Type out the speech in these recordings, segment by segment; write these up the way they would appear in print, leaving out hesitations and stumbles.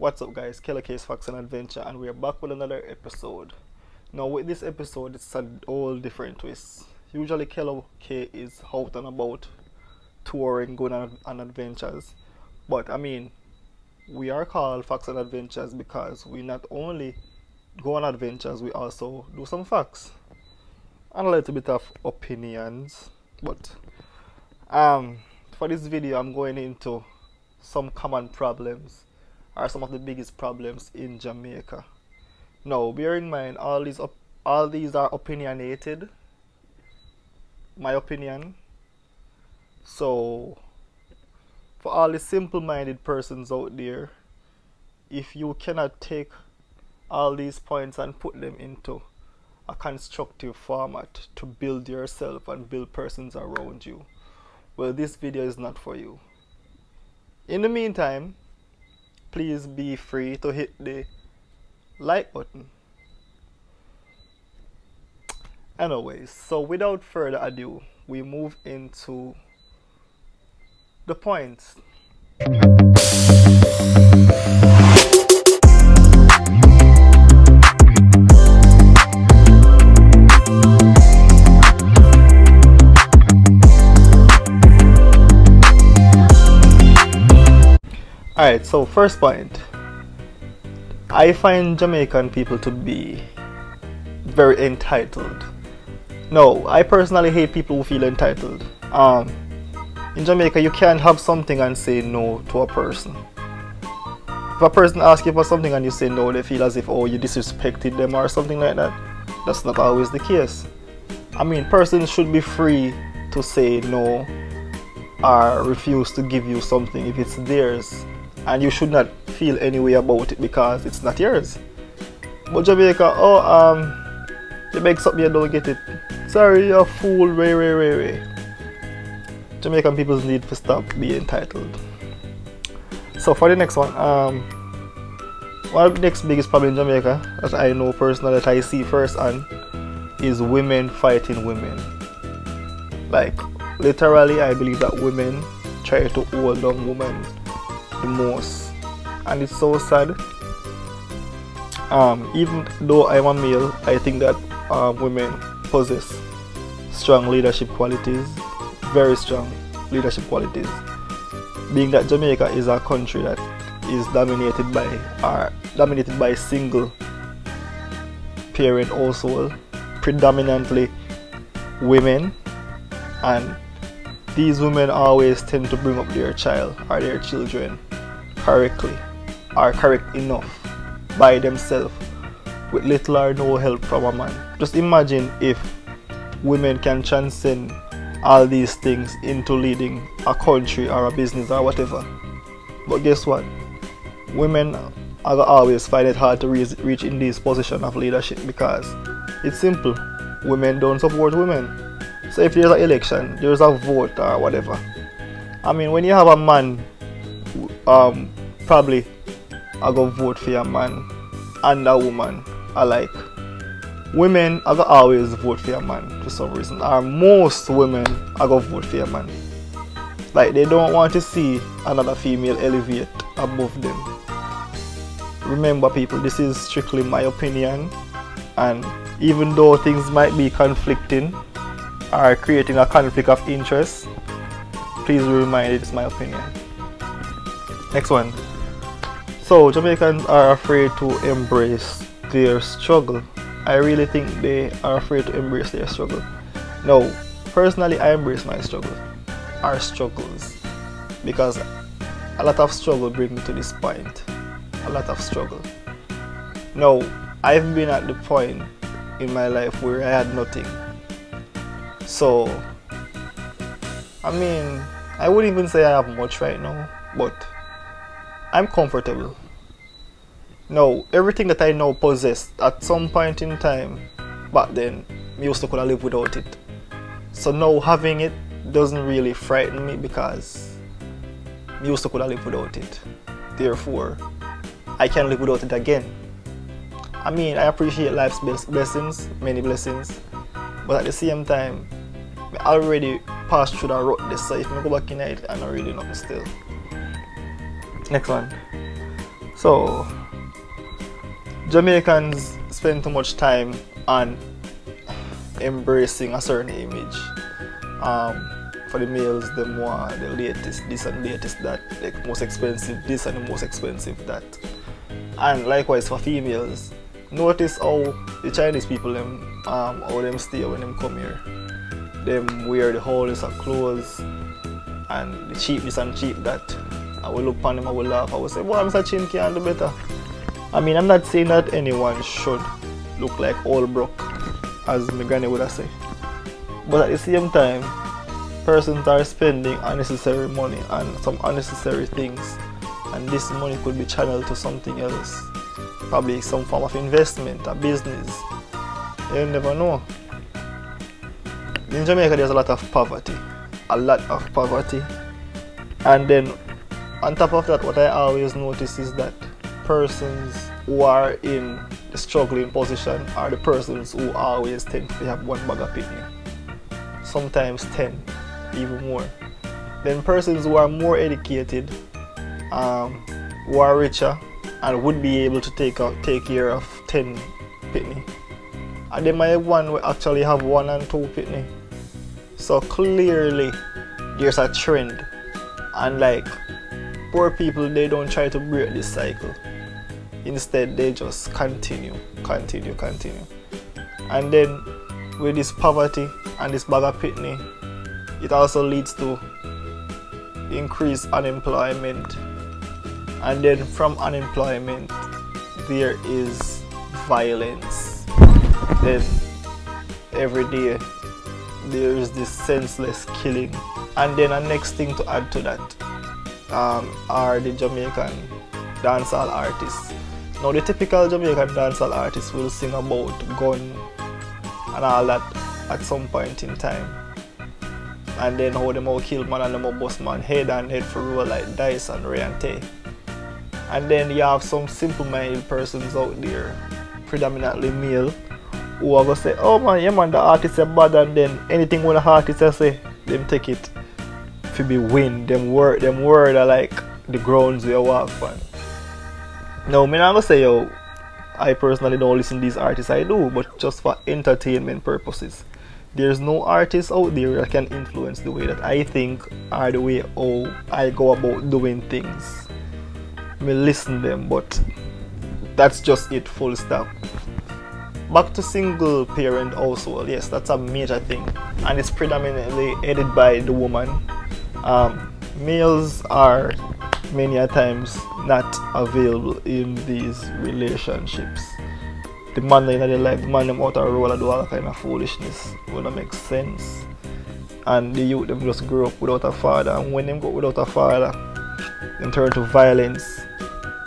What's up guys, Kellokay's Facts and Adventure, and we're back with another episode. Now with this episode it's a whole different twist. Usually Kellokay is out and about touring, going on adventures. But I mean, we are called Facts and Adventures because we not only go on adventures, we also do some facts. And a little bit of opinions. But for this video I'm going into some common problems, are some of the biggest problems in Jamaica. Now, bear in mind, all these are opinionated. My opinion. So, for all the simple-minded persons out there, if you cannot take all these points and put them into a constructive format to build yourself and build persons around you, well, this video is not for you. In the meantime, please be free to hit the like button. Anyways, so without further ado, we move into the points. Alright, so first point. I find Jamaican people to be very entitled. No, I personally hate people who feel entitled. In Jamaica, you can't have something and say no to a person. If a person asks you for something and you say no, they feel as if, oh, you disrespected them or something like that. That's not always the case. I mean, persons should be free to say no or refuse to give you something if it's theirs. And you should not feel any way about it because it's not yours. But Jamaica, you make something you don't get it. Sorry, you're a fool, way. Jamaican people need to stop being entitled. So for the next one, one of the next biggest problem in Jamaica that I know personally, that I see firsthand, is women fighting women. Like, literally, I believe that women try to hold on women the most, and it's so sad. Even though I'm a male, I think that women possess strong leadership qualities, very strong leadership qualities, being that Jamaica is a country that is dominated by single parent household, predominantly women, and these women always tend to bring up their child or their children correctly, or correct enough by themselves with little or no help from a man. Just imagine if women can transcend all these things into leading a country or a business or whatever. But guess what? Women are always find it hard to reach in this position of leadership because it's simple. Women don't support women. So if there's an election, there's a vote or whatever. I mean, when you have a man, probably I go vote for a man and a woman alike. Women are gonna always vote for a man for some reason, or most women are gonna vote for a man. Like, they don't want to see another female elevate above them. Remember people, this is strictly my opinion, and even though things might be conflicting or creating a conflict of interest, please be reminded it's my opinion. Next one. So Jamaicans are afraid to embrace their struggle. I really think they are afraid to embrace their struggle. No, personally I embrace my struggle, our struggles, because a lot of struggle bring me to this point. A lot of struggle. No, I've been at the point in my life where I had nothing. So, I mean, I wouldn't even say I have much right now, but I'm comfortable. No, everything that I now possess at some point in time back then, I used to could live without it. So now having it doesn't really frighten me because I used to could live without it. Therefore, I can live without it again. I mean, I appreciate life's blessings, many blessings, but at the same time, I already passed through that road this, so if I go back in it, I don't really know still. Next one. So Jamaicans spend too much time on embracing a certain image. For the males, them want the latest this and latest that, like most expensive this and the most expensive that. And likewise for females, notice how the Chinese people them how them stay when them come here. Them wear the whole list of clothes and the cheap this and cheap that. I will look upon them, I will laugh, I will say, boy, Mr. Chin can do better. I mean, I'm not saying that anyone should look like all broke, as my granny would have said. But at the same time, persons are spending unnecessary money on some unnecessary things, and this money could be channeled to something else, probably some form of investment, a business. You never know. In Jamaica there's a lot of poverty, and then on top of that, what I always notice is that persons who are in the struggling position are the persons who always tend to have one bag of picnic, sometimes 10, even more. Then persons who are more educated, who are richer and would be able to take care of 10 picnic, and they might one will actually have 1 and 2 picnic. So clearly there's a trend, and like poor people, they don't try to break this cycle. Instead they just continue. And then with this poverty and this bag of picnic, it also leads to increased unemployment, and then from unemployment there is violence. Then every day there is this senseless killing, and then a next thing to add to that are the Jamaican dancehall artists. Now the typical Jamaican dancehall artist will sing about gun and all that at some point in time, and then how them all kill man and them all bust man head and head for roll like dice and Ray and Tay. And then you have some simple-minded persons out there, predominantly male, who are gonna say, oh man, yeah man, the artist is bad, and then anything when the artist say, them take it to be win. Them word are like the grounds we walk on. Now, I'm not gonna say, yo, I personally don't listen to these artists, I do, but just for entertainment purposes. There's no artist out there that can influence the way that I think or the way how I go about doing things. I may listen to them, but that's just it, full stop. Back to single parent household, yes, that's a major thing, and it's predominantly headed by the woman. Males are many a times not available in these relationships. The man in their life, the man them out of roll and do all kind of foolishness, will not make sense. And the youth them just grow up without a father, and when them go without a father, them turn to violence,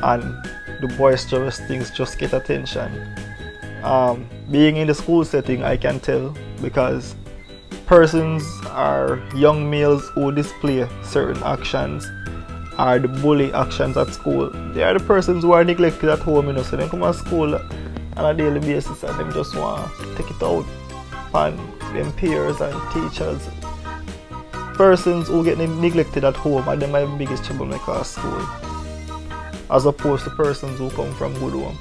and the boisterous things just get attention. Being in the school setting, I can tell, because persons are young males who display certain actions are the bully actions at school. They are the persons who are neglected at home, you know, so they come to school on a daily basis and them just want to take it out on them peers and teachers. Persons who get neglected at home are my biggest troublemaker at school, as opposed to persons who come from good home.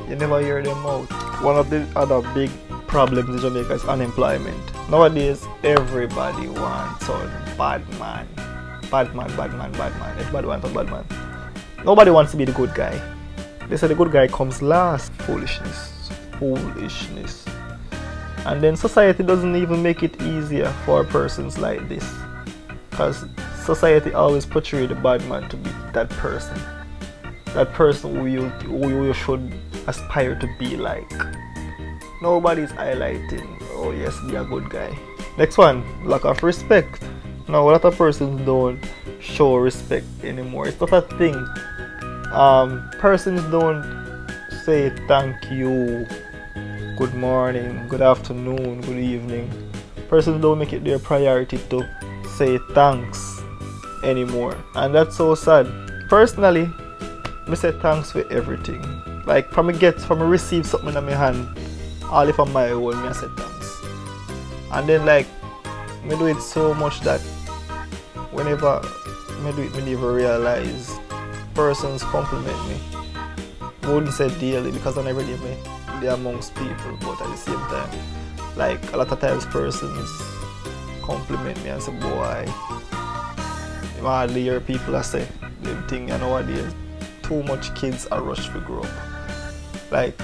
You never hear them out. One of the other big problems in Jamaica is unemployment. Nowadays, everybody wants a bad man. Bad man. Everybody wants a bad man. Nobody wants to be the good guy. They say the good guy comes last. Foolishness. And then society doesn't even make it easier for persons like this, because society always portrays the bad man to be that person who you should aspire to be like. Nobody's highlighting, oh yes, be a good guy. Next one, lack of respect. Now a lot of persons don't show respect anymore. It's not a thing. Persons don't say thank you, good morning, good afternoon, good evening. Persons don't make it their priority to say thanks anymore, and that's so sad. Personally, I say thanks for everything. Like from I receive something in my hand, all if I'm my own, I say thanks. And then like I do it so much that whenever I do it, I never realize persons compliment me. I wouldn't say daily because I never did me be amongst people, but at the same time, like a lot of times persons compliment me and say, boy, you hardly hear people that say them thing, and nowadays too much kids are rushed to grow up. Like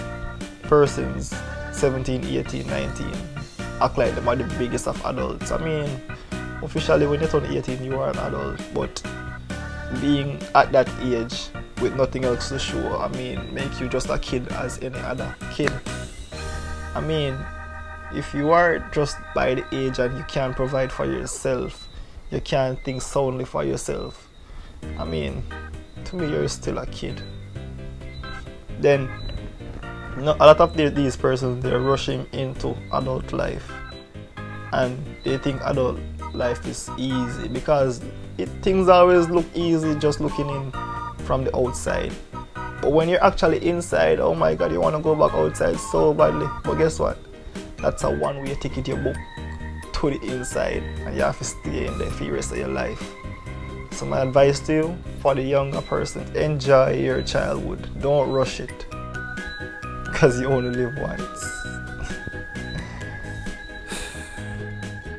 persons 17, 18, 19 act like them are the biggest of adults. I mean, officially when you turn 18 you are an adult, but being at that age with nothing else to show, I mean, make you just a kid as any other kid. I mean, if you are just by the age and you can't provide for yourself, you can't think soundly for yourself, I mean, to me you're still a kid. Then a lot of these persons, they're rushing into adult life and they think adult life is easy because things always look easy just looking in from the outside, but when you're actually inside, oh my god, you want to go back outside so badly. But guess what, that's a one-way ticket you book to the inside, and you have to stay in there for the rest of your life. So my advice to you, for the younger person, enjoy your childhood, don't rush it, because you only live once.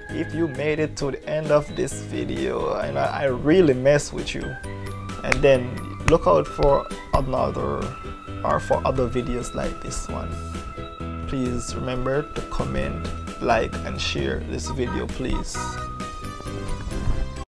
If you made it to the end of this video and I really mess with you, and then look out for another or for other videos like this one. Please remember to comment, like and share this video, please.